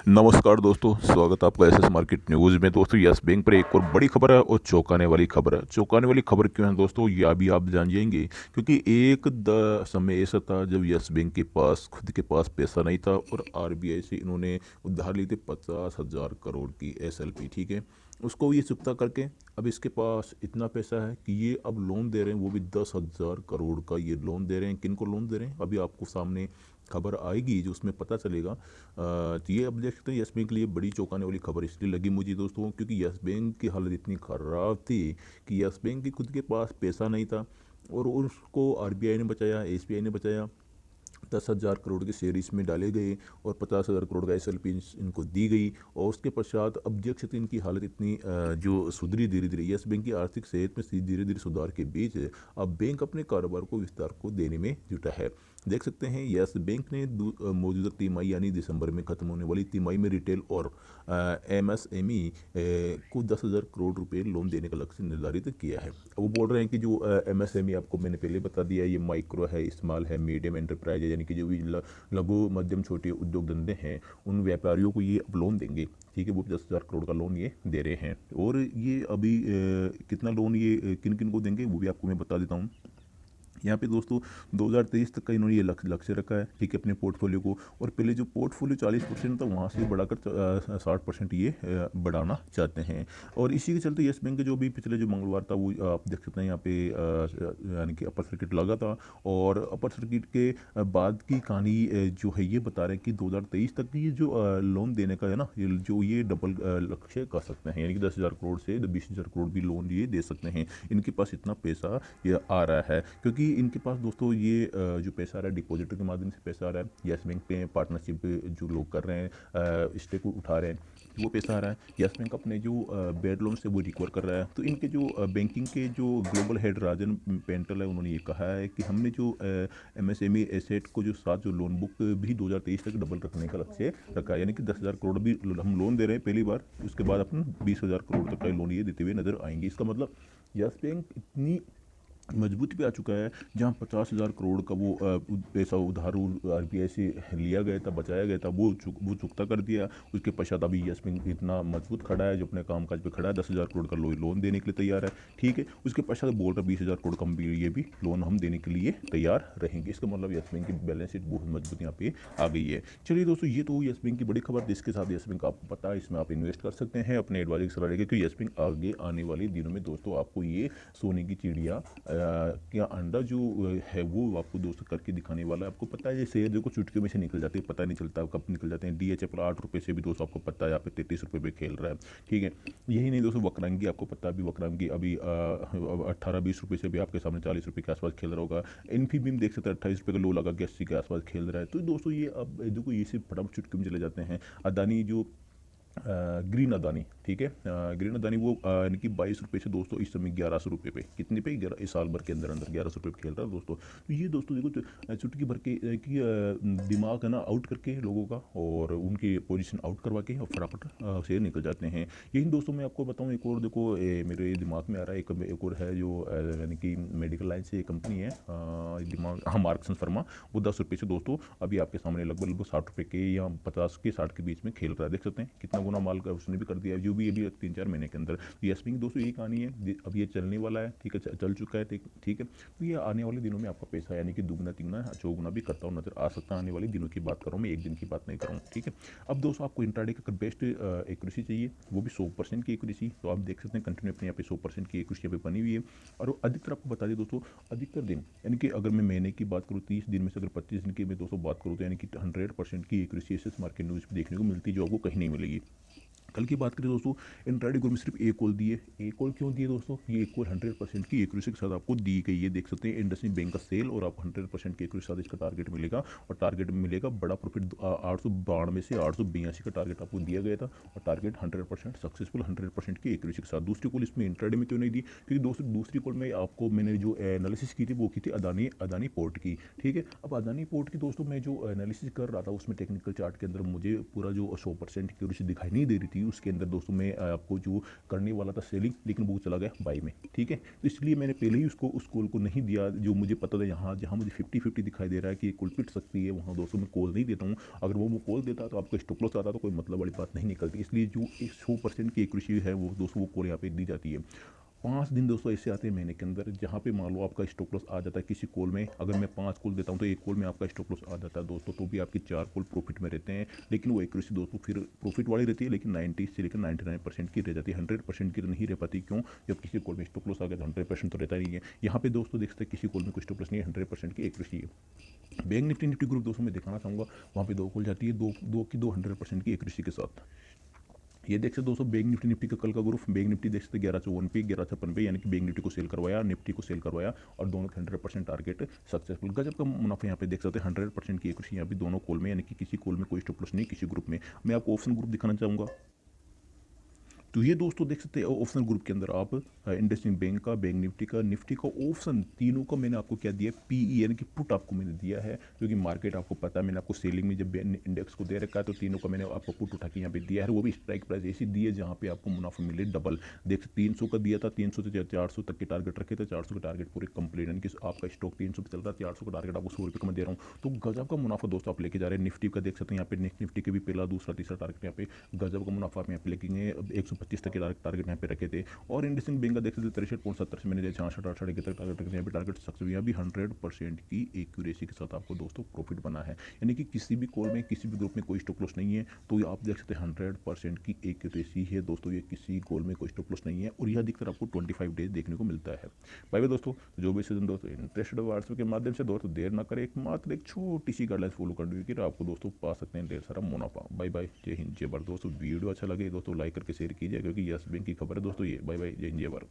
नमस्कार दोस्तों, स्वागत है आपका एसएस मार्केट न्यूज़ में। दोस्तों यस बैंक पर एक और बड़ी खबर है और चौंकाने वाली खबर है। चौंकाने वाली खबर क्यों है दोस्तों, ये अभी आप जान जाएंगे। क्योंकि एक द समय ऐसा था जब यस बैंक के पास खुद के पास पैसा नहीं था और आरबीआई से इन्होंने उधार ली थी 50,000 करोड़ की एसएलपी। ठीक है, उसको ये चुकता करके अब इसके पास इतना पैसा है कि ये अब लोन दे रहे हैं, वो भी 10,000 करोड़ का ये लोन दे रहे हैं। किन को लोन दे रहे हैं अभी आपको सामने खबर आएगी जो उसमें पता चलेगा। तो ये अब देख सकते हैं यस बैंक के लिए बड़ी चौंकाने वाली खबर इसलिए लगी मुझे दोस्तों, क्योंकि यस बैंक की हालत इतनी ख़राब थी कि यस बैंक की खुद के पास पैसा नहीं था और उसको आरबीआई ने बचाया, एसबीआई ने बचाया। 10,000 करोड़ के शेयर इसमें डाले गए और 50,000 करोड़ का एसएलपी इनको दी गई। और उसके पश्चात अब देख सकते हैं इनकी हालत इतनी जो सुधरी धीरे धीरे। यस बैंक की आर्थिक सेहत में धीरे धीरे सुधार के बीच अब बैंक अपने कारोबार को विस्तार को देने में जुटा है। देख सकते हैं यस बैंक ने मौजूदा तिमाही यानी दिसंबर में खत्म होने वाली तिमाही में रिटेल और एमएसएमई को 10,000 करोड़ रुपए लोन देने का लक्ष्य निर्धारित किया है। वो बोल रहे हैं कि जो एमएसएमई आपको मैंने पहले बता दिया, ये माइक्रो है, स्मॉल है, मीडियम एंटरप्राइज है, यानी कि जो भी लघु मध्यम छोटे उद्योग धंधे हैं उन व्यापारियों को ये अब लोन देंगे। ठीक है, वो 10,000 करोड़ का लोन ये दे रहे हैं। और ये अभी कितना लोन ये किन किन को देंगे वो भी आपको मैं बता देता हूँ। यहाँ पे दोस्तों 2023 तक का इन्होंने ये लक्ष्य रखा है। ठीक है, अपने पोर्टफोलियो को। और पहले जो पोर्टफोलियो 40% था वहाँ से बढ़ाकर 60% ये बढ़ाना चाहते हैं। और इसी के चलते यस बैंक के जो भी पिछले जो मंगलवार था वो आप देख सकते हैं यहाँ पे यानी कि अपर सर्किट लगा था। और अपर सर्किट के बाद की कहानी जो है ये बता रहे हैं कि 2023 तक ये जो लोन देने का है ना, ये डबल लक्ष्य कर सकते हैं, यानी कि 10,000 करोड़ से 20,000 करोड़ भी लोन ये दे सकते हैं। इनके पास इतना पैसा ये आ रहा है क्योंकि इनके पास दोस्तों ये जो पैसा आ रहा है डिपॉजिटर के माध्यम से पैसा आ रहा है। यस बैंक पे पार्टनरशिप जो लोग कर रहे हैं, स्टेक उठा रहे हैं, वो पैसा आ रहा है। यस बैंक अपने जो बेड लोन से वो रिकवर कर रहा है। तो इनके जो बैंकिंग के जो ग्लोबल हेड राजन पेंटल है उन्होंने ये कहा है कि हमने जो एमएसएमई एसेट को जो साथ जो लोन बुक भी 2023 तक डबल रखने का लक्ष्य रखा है, यानी कि 10,000 करोड़ भी हम लोन दे रहे हैं पहली बार। उसके बाद अपन 20,000 करोड़ तक का लोन ये देते हुए नजर आएंगे। इसका मतलब यस बैंक इतनी मजबूती पे आ चुका है जहाँ 50,000 करोड़ का वो पैसा उधार आरबीआई से लिया गया था, बचाया गया था, वो चुकता कर दिया। उसके पश्चात अभी यस बैंक इतना मजबूत खड़ा है, जो अपने कामकाज पे खड़ा है, 10,000 करोड़ का लोन देने के लिए तैयार है। ठीक है, उसके पश्चात बोल रहा 20,000 करोड़ का भी ये भी लोन हम देने के लिए तैयार रहेंगे। इसका मतलब यस बैंक की बैलेंस शीट बहुत मजबूत यहाँ पे आ गई है। चलिए दोस्तों, ये तो यस बैंक की बड़ी खबर। इसके साथ यस बैंक आपको पता है इसमें आप इन्वेस्ट कर सकते हैं अपने एडवाइजर की सलाह लेकर, क्योंकि यस बैंक आगे आने वाले दिनों में दोस्तों आपको ये सोने की चिड़िया क्या अंडा जो है वो आपको दोस्तों करके दिखाने वाला है। आपको पता है ये शेयर देखो चुटकियों में से निकल जाते हैं, पता नहीं चलता कब निकल जाते हैं। डीएचएफएल 8 रुपये से भी दोस्तों आपको पता है यहाँ पे 33 रुपये पे खेल रहा है। ठीक है, यही नहीं दोस्तों, वक्रांगी आपको पता है, अभी वक्रांगी अभी 18-20 रुपये से भी आपके सामने 40 रुपये के आसपास खेल रहा होगा। इन्फीबीम देख सकते हैं 28 रुपये का लो लगा के 80 के आसपास खेल रहा है। तो दोस्तों ये अब देखो ये सिर्फ फटाफट चुटकियों में चले जाते हैं। अदानी जो ग्रीन अदानी, ठीक है, ग्रीन अदानी वो यानी कि 22 रुपये से दोस्तों इस समय 1100 रुपये पे, कितने पे, इस साल भर के अंदर अंदर 1100 रुपये पे खेल रहा है दोस्तों। तो ये दोस्तों देखो चुटकी भर के कि दिमाग है ना आउट करके लोगों का और उनकी पोजीशन आउट करवा के और फटाफट शेयर निकल जाते हैं। यही दोस्तों मैं आपको बताऊँ एक और देखो मेरे दिमाग में आ रहा है, एक और है जो यानी कि मेडिकल लाइन से एक कंपनी है दिमाग, हाँ, मार्क्सन फर्मा। वो 10 रुपये से दोस्तों अभी आपके सामने लगभग 60 रुपये के या 50 के 60 के बीच में खेल रहा है। देख सकते हैं कितना गुना माल का उसने भी कर दिया है, जो भी अभी 3-4 महीने के अंदर। यस बैंक दोस्तों यही कहानी है, अब ये चलने वाला है। ठीक है, चल चुका है। ठीक है, तो ये आने वाले दिनों में आपका पैसा यानी कि दुगना तिगुना चौगुना भी करता हूँ नजर आ सकता है। आने वाले दिनों की बात करूँ मैं, एक दिन की बात नहीं करूँ। ठीक है, अब दोस्तों आपको इंट्राडे का बेस्ट एक्यूरेसी चाहिए, वो भी 100% की एक्यूरेसी। तो आप देख सकते हैं कंटिन्यू अपने यहाँ पे 100% की एक्यूरेसी यहाँ पे बनी हुई है। और अधिकतर आपको बता दें दोस्तों, अधिकतर दिन यानी कि अगर मैं महीने की बात करूँ 30 दिन में से अगर 25 दिन की मैं दोस्तों बात करूँ तो यानी कि 100% की एक्यूरेसी एसएस मार्केट न्यूज़ पे देखने को मिलती है, जो आपको कहीं नहीं मिलेगी। कल की बात करें दोस्तों, इंट्राडे ग्रुप में सिर्फ एक कॉल दी है। एक कॉल क्यों दी है दोस्तों, ये एक कॉल 100% की एक्यूरेसी के साथ आपको दी गई है। देख सकते हैं इंडसइंड बैंक का सेल और आपको 100% की एक्यूरेसी के साथ इसका टारगेट मिलेगा। और टारगेट में मिलेगा बड़ा प्रॉफिट, 892 से 882 का टारगेट आपको दिया गया था। और टारगेट 100% सक्सेसफुल, 100% की एक्यूरेसी के साथ। दूसरी कॉल इसमें इंट्राडे में क्यों नहीं दी, क्योंकि दोस्तों दूसरी कॉल में आपको मैंने जो एनालिसिस की थी वो की थी अदानी पोर्ट की। ठीक है, अब अदानी पोर्ट की दोस्तों मैं जो एनालिसिस कर रहा था उसमें टेक्निकल चार्ट के अंदर मुझे पूरा जो 100% एक्यूरेसी दिखाई नहीं दे रही थी। थी उसके अंदर दोस्तों मैं आपको जो करने वाला था सेलिंग, लेकिन वो चला गया बाई में, ठीक है। तो इसलिए मैंने पहले ही उसको उस कॉल को नहीं दिया जो मुझे पता था यहाँ जहाँ मुझे 50-50 दिखाई दे रहा है कि ये कॉल पिट सकती है, वहाँ दोस्तों मैं कॉल नहीं देता हूँ। अगर वो कॉल देता तो आपको स्टॉप लॉस आता तो कोई मतलब वाली बात नहीं निकलती, इसलिए जो 100% की एक्यूरेसी है वो दोस्तों वो कॉल यहाँ पे दी जाती है। 5 दिन दोस्तों ऐसे आते हैं महीने के अंदर जहाँ पे मान लो आपका स्टॉप लॉस आ जाता है किसी कॉल में। अगर मैं 5 कॉल देता हूँ तो एक कॉल में आपका स्टॉप लॉस आ जाता है दोस्तों, तो भी आपकी 4 कॉल प्रॉफिट में रहते हैं। लेकिन वो एक्यूरेसी दोस्तों फिर प्रॉफिट वाली रहती है, लेकिन 90 से लेकर 99% की रह जाती है, 100% की नहीं रह पाती। क्यों? जब किसी कॉल में स्टॉप लॉस आ गया तो 100% तो रहता नहीं है। यहाँ पे दोस्तों देख सकते हैं किसी कॉल में कोई स्टॉप लॉस नहीं है, 100% की एक्यूरेसी है। बैंक निफ्टी ग्रुप दोस्तों मैं दिखाना चाहूँगा, वहाँ पे 2 कॉल जाती है, दो की 100% की एक्यूरेसी के साथ। ये देख सकते दोस्तों बैंक निफ्टी का कल का ग्रुप, बैंक निफ्टी देख सकते 1154 पे 1156 पे, यानी कि बैंक निफ्टी को सेल करवाया, निफ्टी को सेल करवाया और दोनों के 100% टारगेट सक्सेसफुल। गजब का मुनाफा यहाँ पे देख सकते हैं, 100% की एक्यूरेसी यहाँ पे दोनों कॉल में, यानी कि किसी कॉल में कोई स्टॉप लॉस नहीं, किसी ग्रुप में। मैं आपको ऑप्शन ग्रुप दिखाना चाहूँगा। तो ये दोस्तों देख सकते हैं ऑप्शन ग्रुप के अंदर आप इंडसइंड बैंक का, बैंक निफ्टी का ऑप्शन तीनों का मैंने आपको क्या दिया, पीई यानी कि पुट आपको मैंने दिया है, क्योंकि मार्केट आपको पता है मैंने आपको सेलिंग में जब इंडेक्स को दे रखा है तो तीनों का मैंने आपको पुट उठा के यहाँ पे दिया है। वो भी स्ट्राइक प्राइस ऐसी दी है जहाँ पे आपको मुनाफा मिले डबल। देख 300 का दिया था, 300 से 400 तक के टारगेट रखे थे, 400 का टारगेट पूरे कंप्लीट, यानी कि आपका स्टॉक 300 पे चल रहा है, 400 का टारगेट आपको 100 रुपये का मैं दे रहा हूँ। तो गजब का मुनाफा दोस्तों आप लेके जा रहे हैं। निफ्टी का देख सकते हैं यहाँ पे, निफ्टी के भी पहला दूसरा तीसरा टारगेट यहाँ पे गजब का मुनाफा आप यहाँ पे लेके गए, 125 तक के टारगेट यहाँ पे रखे थे। और इंडसइंड बैंक का देख सकते 63.70 से मैंने 66 68 तक टारगेट रखे, यहाँ पे टारगेट सक्सेस यहाँ भी 100% की एक्यूरेसी के साथ आपको दोस्तों प्रॉफिट बना है। यानी कि किसी भी कॉल में किसी भी ग्रुप में कोई स्टॉप लॉस नहीं है, तो आप देख सकते हैं 100% की एक्यूरेसी है दोस्तों, ये किसी कॉल में कोई स्टॉप लॉस नहीं है। और यह अधिकतर आपको 25 डेज देखने को मिलता है। बाय बाय दोस्तों, जो भी सीजन दोस्तों इंटरेस्टेड व्हाट्सएप के माध्यम से दोस्तों देर ना करें, मात्र एक छोटी सी गाइडलाइंस फॉलो करने की आपको दोस्तों पा सकते हैं ढेर सारा मुनाफा। बाय बाय, जय हिंद जय भारत दोस्तों। वीडियो अच्छा लगे दोस्तों लाइक करके शेयर कीजिए, क्योंकि यस बैंक की खबर है दोस्तों ये। बाय बाय, जय हिंद जय भारत।